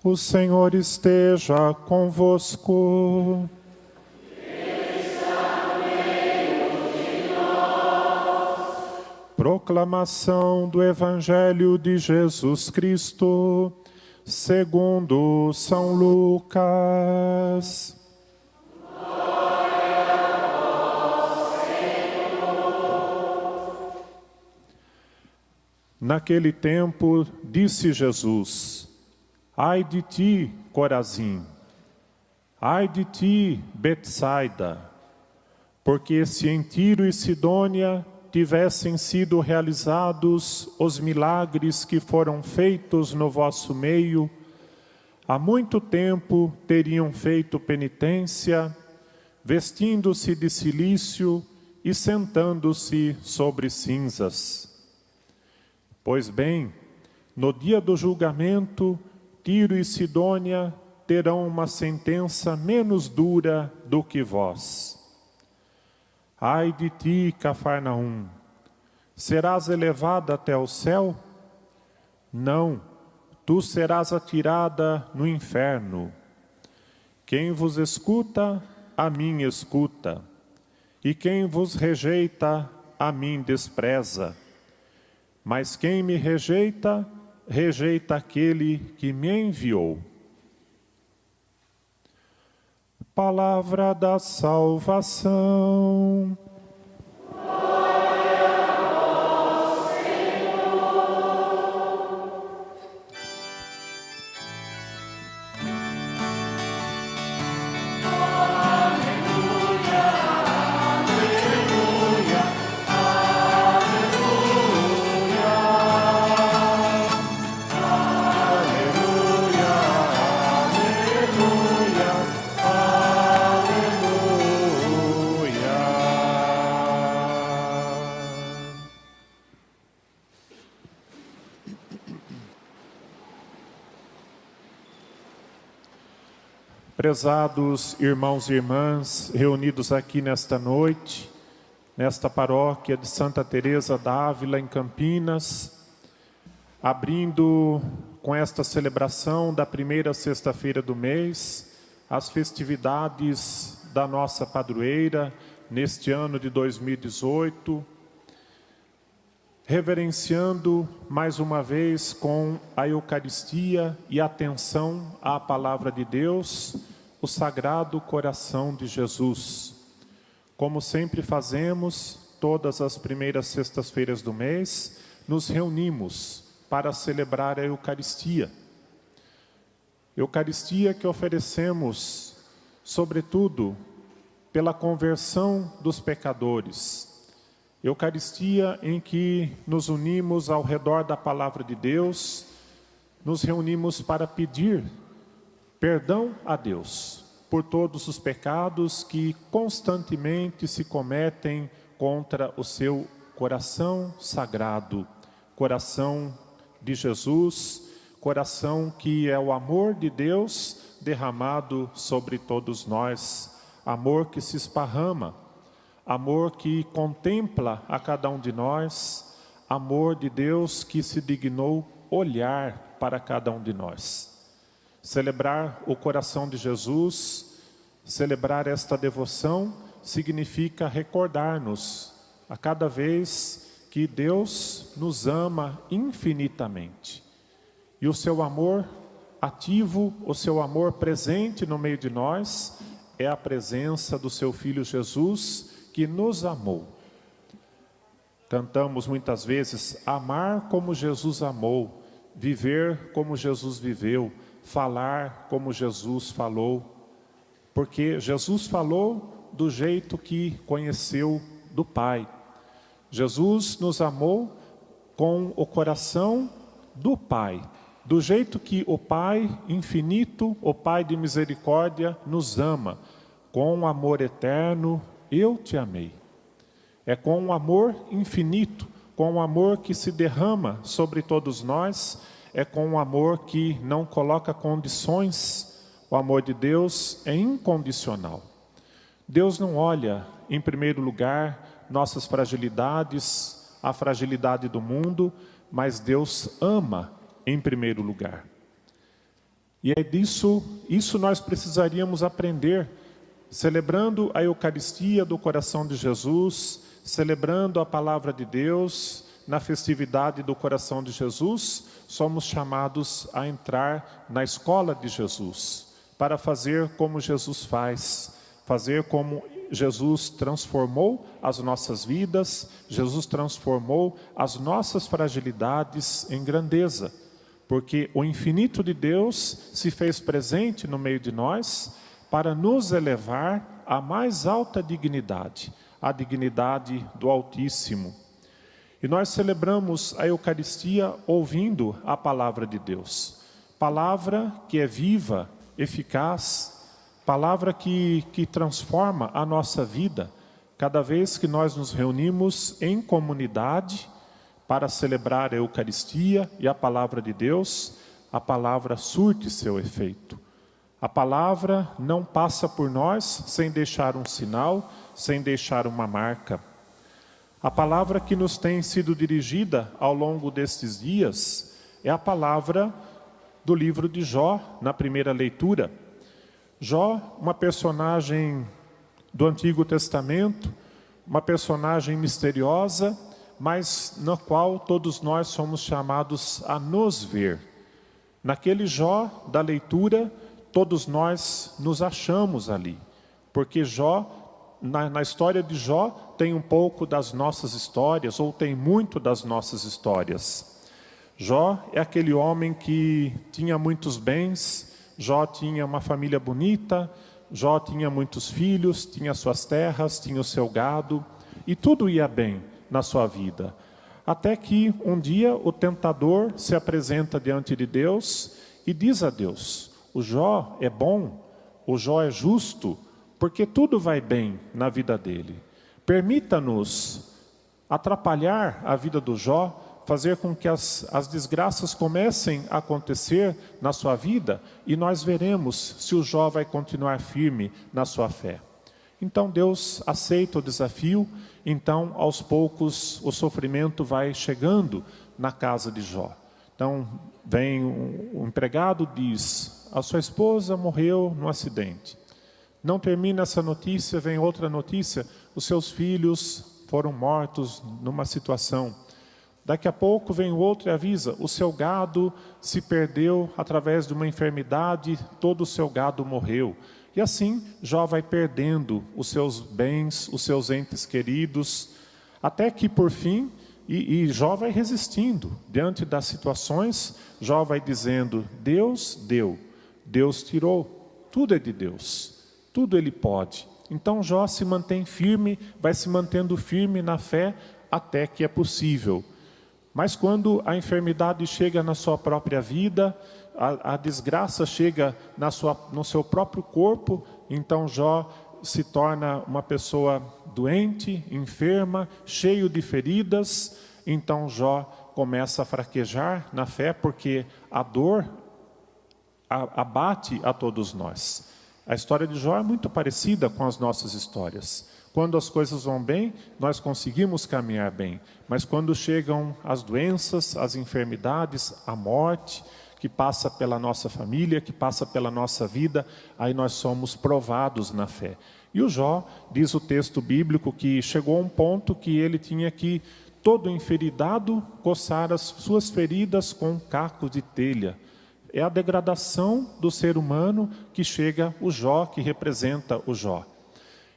O Senhor esteja convosco. Proclamação do Evangelho de Jesus Cristo, segundo São Lucas. Naquele tempo, disse Jesus: Ai de ti, Corazim! Ai de ti, Betsaida! Porque se em Tiro e Sidônia tivessem sido realizados os milagres que foram feitos no vosso meio, há muito tempo teriam feito penitência, vestindo-se de cilício e sentando-se sobre cinzas. Pois bem, no dia do julgamento, Tiro e Sidônia terão uma sentença menos dura do que vós. Ai de ti, Cafarnaum! Serás elevada até o céu? Não, tu serás atirada no inferno. Quem vos escuta, a mim escuta, e quem vos rejeita, a mim despreza. Mas quem me rejeita, rejeita aquele que me enviou. Palavra da salvação. Prezados irmãos e irmãs, reunidos aqui nesta noite, nesta paróquia de Santa Teresa d'Ávila, em Campinas, abrindo com esta celebração da primeira sexta-feira do mês, as festividades da nossa padroeira, neste ano de 2018, reverenciando mais uma vez com a Eucaristia e atenção à Palavra de Deus, o Sagrado Coração de Jesus. Como sempre fazemos, todas as primeiras sextas-feiras do mês, nos reunimos para celebrar a Eucaristia. Eucaristia que oferecemos, sobretudo, pela conversão dos pecadores. Eucaristia em que nos unimos ao redor da Palavra de Deus, nos reunimos para pedir perdão a Deus por todos os pecados que constantemente se cometem contra o seu coração sagrado, coração de Jesus, coração que é o amor de Deus derramado sobre todos nós, amor que se esparrama, amor que contempla a cada um de nós, amor de Deus que se dignou olhar para cada um de nós. Celebrar o coração de Jesus, celebrar esta devoção, significa recordar-nos a cada vez que Deus nos ama infinitamente. E o seu amor ativo, o seu amor presente no meio de nós, é a presença do seu Filho Jesus, que nos amou. Cantamos muitas vezes, amar como Jesus amou, viver como Jesus viveu, falar como Jesus falou, porque Jesus falou do jeito que conheceu do Pai. Jesus nos amou com o coração do Pai, do jeito que o Pai infinito, o Pai de misericórdia, nos ama, com amor eterno, eu te amei. É com um amor infinito, com um amor que se derrama sobre todos nós, é com um amor que não coloca condições. O amor de Deus é incondicional. Deus não olha, em primeiro lugar, nossas fragilidades, a fragilidade do mundo, mas Deus ama em primeiro lugar. E é isso nós precisaríamos aprender, celebrando a Eucaristia do coração de Jesus, celebrando a palavra de Deus, na festividade do coração de Jesus, somos chamados a entrar na escola de Jesus, para fazer como Jesus faz, fazer como Jesus transformou as nossas vidas, Jesus transformou as nossas fragilidades em grandeza, porque o infinito de Deus se fez presente no meio de nós para nos elevar à mais alta dignidade, a dignidade do Altíssimo. E nós celebramos a Eucaristia ouvindo a palavra de Deus. Palavra que é viva, eficaz, palavra que transforma a nossa vida. Cada vez que nós nos reunimos em comunidade para celebrar a Eucaristia e a palavra de Deus, a palavra surte seu efeito. A palavra não passa por nós sem deixar um sinal, sem deixar uma marca. A palavra que nos tem sido dirigida ao longo destes dias é a palavra do livro de Jó, na primeira leitura. Jó, uma personagem do Antigo Testamento, uma personagem misteriosa, mas na qual todos nós somos chamados a nos ver. Naquele Jó da leitura, todos nós nos achamos ali, porque Jó, na história de Jó, tem um pouco das nossas histórias, ou tem muito das nossas histórias. Jó é aquele homem que tinha muitos bens, Jó tinha uma família bonita, Jó tinha muitos filhos, tinha suas terras, tinha o seu gado, e tudo ia bem na sua vida. Até que um dia o tentador se apresenta diante de Deus e diz a Deus: o Jó é bom, o Jó é justo, porque tudo vai bem na vida dele. Permita-nos atrapalhar a vida do Jó, fazer com que as desgraças comecem a acontecer na sua vida, e nós veremos se o Jó vai continuar firme na sua fé. Então Deus aceita o desafio, então aos poucos o sofrimento vai chegando na casa de Jó. Então vem o empregado, diz: a sua esposa morreu num acidente. Não termina essa notícia, vem outra notícia: os seus filhos foram mortos numa situação. Daqui a pouco vem outro e avisa: o seu gado se perdeu através de uma enfermidade, todo o seu gado morreu. E assim Jó vai perdendo os seus bens, os seus entes queridos, até que por fim, e Jó vai resistindo diante das situações. Jó vai dizendo: Deus deu, Deus tirou, tudo é de Deus, tudo Ele pode. Então Jó se mantém firme, vai se mantendo firme na fé até que é possível. Mas quando a enfermidade chega na sua própria vida, a desgraça chega no seu próprio corpo, então Jó se torna uma pessoa doente, enferma, cheio de feridas. Então Jó começa a fraquejar na fé, porque a dor abate a todos nós. A história de Jó é muito parecida com as nossas histórias. Quando as coisas vão bem, nós conseguimos caminhar bem. Mas quando chegam as doenças, as enfermidades, a morte, que passa pela nossa família, que passa pela nossa vida, aí nós somos provados na fé. E o Jó, diz o texto bíblico, que chegou a um ponto que ele tinha que, todo enferidado, coçar as suas feridas com um caco de telha. É a degradação do ser humano que chega o Jó, que representa o Jó.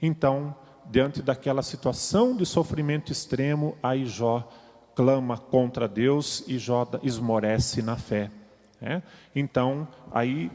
Então, diante daquela situação de sofrimento extremo, aí Jó clama contra Deus e Jó esmorece na fé. Então, aí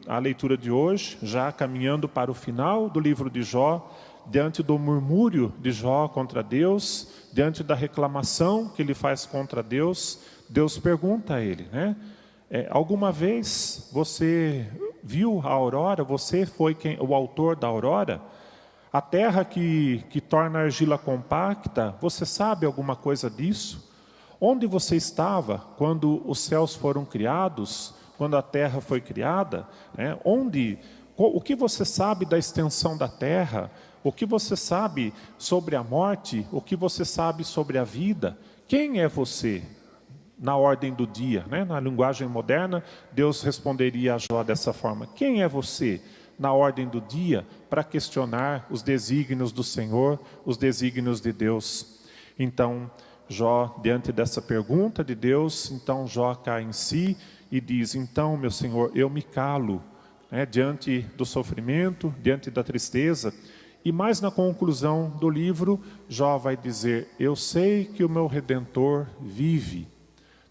a leitura de hoje, já caminhando para o final do livro de Jó, diante do murmúrio de Jó contra Deus, diante da reclamação que ele faz contra Deus, Deus pergunta a ele, alguma vez você viu a aurora? Você foi o autor da aurora? A terra que torna a argila compacta, você sabe alguma coisa disso? Onde você estava quando os céus foram criados, quando a terra foi criada? O que você sabe da extensão da terra? O que você sabe sobre a morte? O que você sabe sobre a vida? Quem é você? na ordem do dia, né? Na linguagem moderna, Deus responderia a Jó dessa forma: quem é você na ordem do dia para questionar os desígnios do Senhor, os desígnios de Deus? Então, Jó, diante dessa pergunta de Deus, então Jó cai em si e diz: então, meu Senhor, eu me calo, né, diante do sofrimento, diante da tristeza. E mais na conclusão do livro, Jó vai dizer: eu sei que o meu Redentor vive.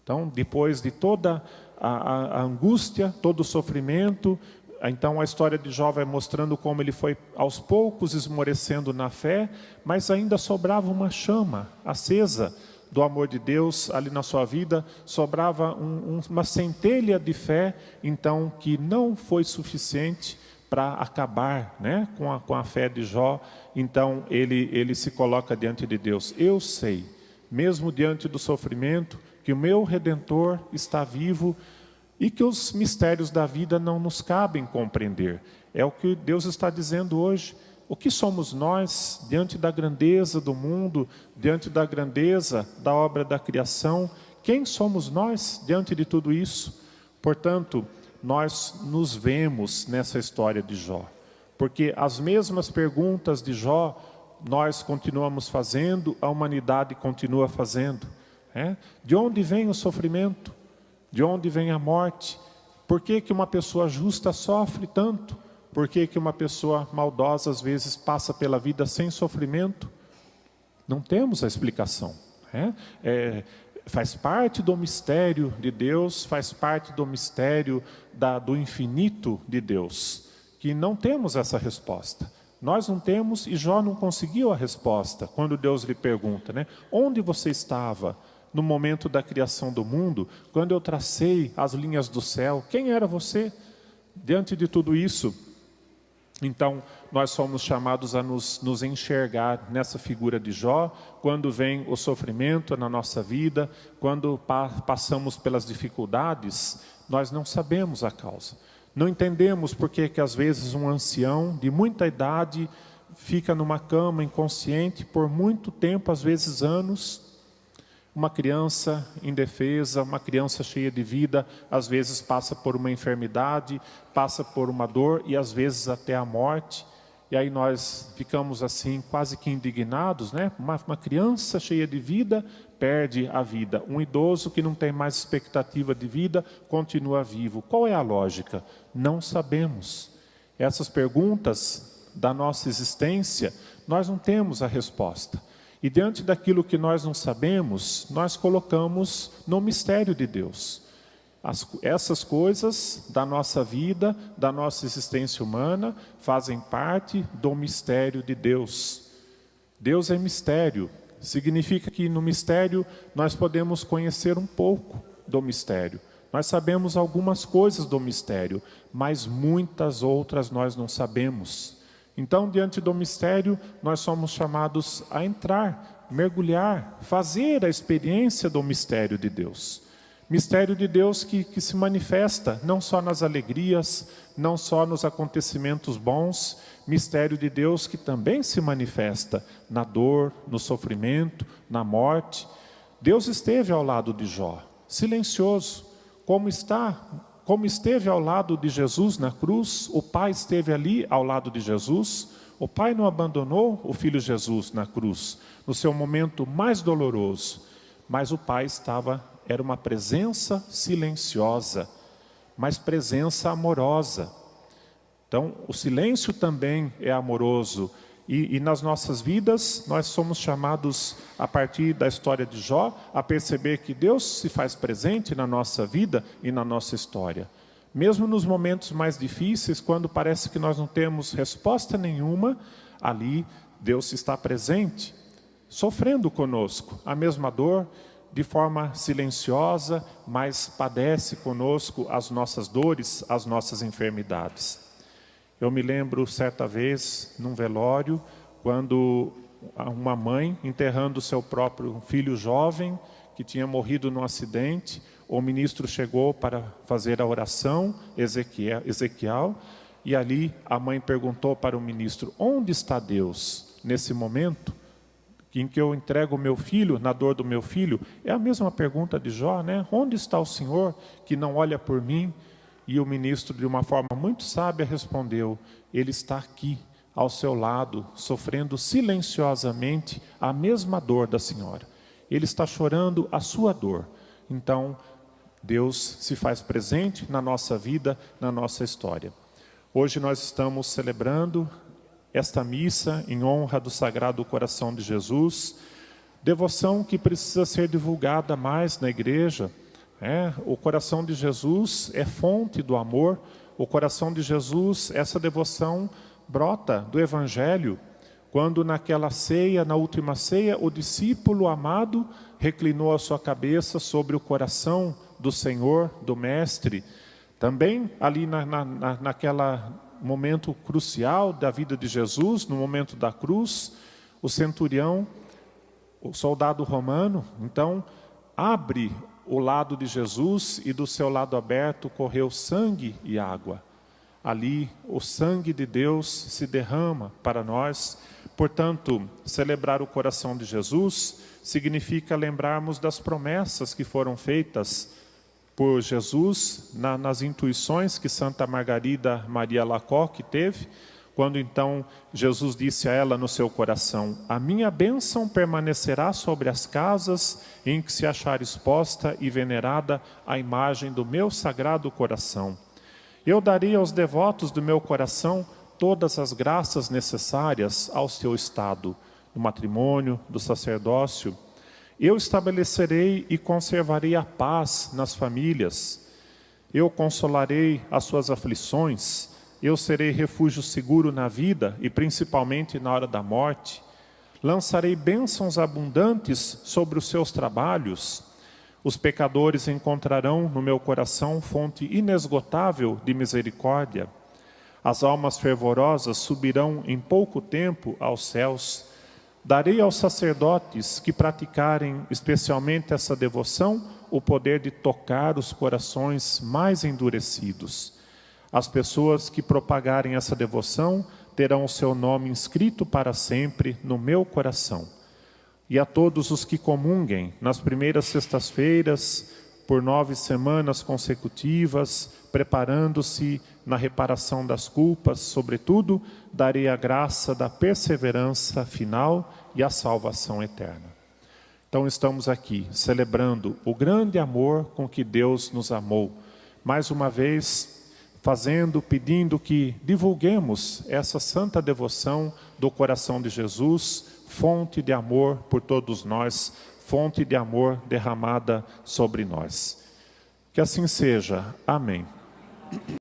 Então, depois de toda a angústia, todo o sofrimento, então a história de Jó vai mostrando como ele foi aos poucos esmorecendo na fé, mas ainda sobrava uma chama acesa do amor de Deus ali na sua vida, sobrava uma centelha de fé, então, que não foi suficiente para acabar, né, com a fé de Jó. Então ele se coloca diante de Deus: eu sei, mesmo diante do sofrimento, que o meu Redentor está vivo e que os mistérios da vida não nos cabem compreender. É o que Deus está dizendo hoje. O que somos nós diante da grandeza do mundo, diante da grandeza da obra da criação? Quem somos nós diante de tudo isso? Portanto, nós nos vemos nessa história de Jó, porque as mesmas perguntas de Jó nós continuamos fazendo, a humanidade continua fazendo, né? De onde vem o sofrimento? De onde vem a morte? Por que que uma pessoa justa sofre tanto? Por que que uma pessoa maldosa às vezes passa pela vida sem sofrimento? Não temos a explicação, né? Faz parte do mistério de Deus, faz parte do mistério do infinito de Deus, que não temos essa resposta. Nós não temos, e Jó não conseguiu a resposta quando Deus lhe pergunta, né? Onde você estava no momento da criação do mundo, quando eu tracei as linhas do céu? Quem era você diante de tudo isso? Então, nós somos chamados a nos enxergar nessa figura de Jó, quando vem o sofrimento na nossa vida, quando passamos pelas dificuldades, nós não sabemos a causa. Não entendemos por que às vezes um ancião de muita idade fica numa cama inconsciente por muito tempo, às vezes anos. Uma criança indefesa, uma criança cheia de vida, às vezes passa por uma enfermidade, passa por uma dor e às vezes até a morte. E aí nós ficamos assim quase que indignados, né? Uma criança cheia de vida perde a vida. Um idoso que não tem mais expectativa de vida continua vivo. Qual é a lógica? Não sabemos. Essas perguntas da nossa existência, nós não temos a resposta. E diante daquilo que nós não sabemos, nós colocamos no mistério de Deus. Essas coisas da nossa vida, da nossa existência humana, fazem parte do mistério de Deus. Deus é mistério. Significa que no mistério nós podemos conhecer um pouco do mistério. Nós sabemos algumas coisas do mistério, mas muitas outras nós não sabemos. Então, diante do mistério, nós somos chamados a entrar, mergulhar, fazer a experiência do mistério de Deus. Mistério de Deus que se manifesta não só nas alegrias, não só nos acontecimentos bons, mistério de Deus que também se manifesta na dor, no sofrimento, na morte. Deus esteve ao lado de Jó, silencioso, como esteve ao lado de Jesus na cruz. O Pai esteve ali ao lado de Jesus. O Pai não abandonou o Filho Jesus na cruz, no seu momento mais doloroso. Mas o Pai era uma presença silenciosa, mas presença amorosa. Então, o silêncio também é amoroso. E nas nossas vidas, nós somos chamados, a partir da história de Jó, a perceber que Deus se faz presente na nossa vida e na nossa história. Mesmo nos momentos mais difíceis, quando parece que nós não temos resposta nenhuma, ali Deus está presente, sofrendo conosco a mesma dor, de forma silenciosa, mas padece conosco as nossas dores, as nossas enfermidades. Eu me lembro certa vez, num velório, quando uma mãe, enterrando seu próprio filho jovem, que tinha morrido num acidente, o ministro chegou para fazer a oração, Ezequiel, e ali a mãe perguntou para o ministro: onde está Deus nesse momento em que eu entrego o meu filho, na dor do meu filho, é a mesma pergunta de Jó, né? Onde está o Senhor que não olha por mim? E o ministro, de uma forma muito sábia, respondeu: Ele está aqui, ao seu lado, sofrendo silenciosamente a mesma dor da senhora. Ele está chorando a sua dor. Então, Deus se faz presente na nossa vida, na nossa história. Hoje nós estamos celebrando esta missa em honra do Sagrado Coração de Jesus, devoção que precisa ser divulgada mais na igreja. O coração de Jesus é fonte do amor, o coração de Jesus, essa devoção brota do Evangelho, quando naquela ceia, na última ceia, o discípulo amado reclinou a sua cabeça sobre o coração do Senhor, do Mestre. Também ali naquela momento crucial da vida de Jesus, no momento da cruz, o centurião, o soldado romano, então abre o lado de Jesus e do seu lado aberto correu sangue e água. Ali o sangue de Deus se derrama para nós. Portanto, celebrar o coração de Jesus significa lembrarmos das promessas que foram feitas por Jesus nas intuições que Santa Margarida Maria Alacoque teve, quando então Jesus disse a ela no seu coração: a minha bênção permanecerá sobre as casas em que se achar exposta e venerada a imagem do meu sagrado coração. Eu darei aos devotos do meu coração todas as graças necessárias ao seu estado, do matrimônio, do sacerdócio. Eu estabelecerei e conservarei a paz nas famílias. Eu consolarei as suas aflições. Eu serei refúgio seguro na vida e principalmente na hora da morte. Lançarei bênçãos abundantes sobre os seus trabalhos. Os pecadores encontrarão no meu coração fonte inesgotável de misericórdia. As almas fervorosas subirão em pouco tempo aos céus. Darei aos sacerdotes que praticarem especialmente essa devoção o poder de tocar os corações mais endurecidos. As pessoas que propagarem essa devoção terão o seu nome inscrito para sempre no meu coração. E a todos os que comunguem nas primeiras sextas-feiras, por 9 semanas consecutivas, preparando-se na reparação das culpas, sobretudo, darei a graça da perseverança final e a salvação eterna. Então estamos aqui celebrando o grande amor com que Deus nos amou. Mais uma vez, pedindo que divulguemos essa santa devoção do coração de Jesus, fonte de amor por todos nós, fonte de amor derramada sobre nós. Que assim seja. Amém.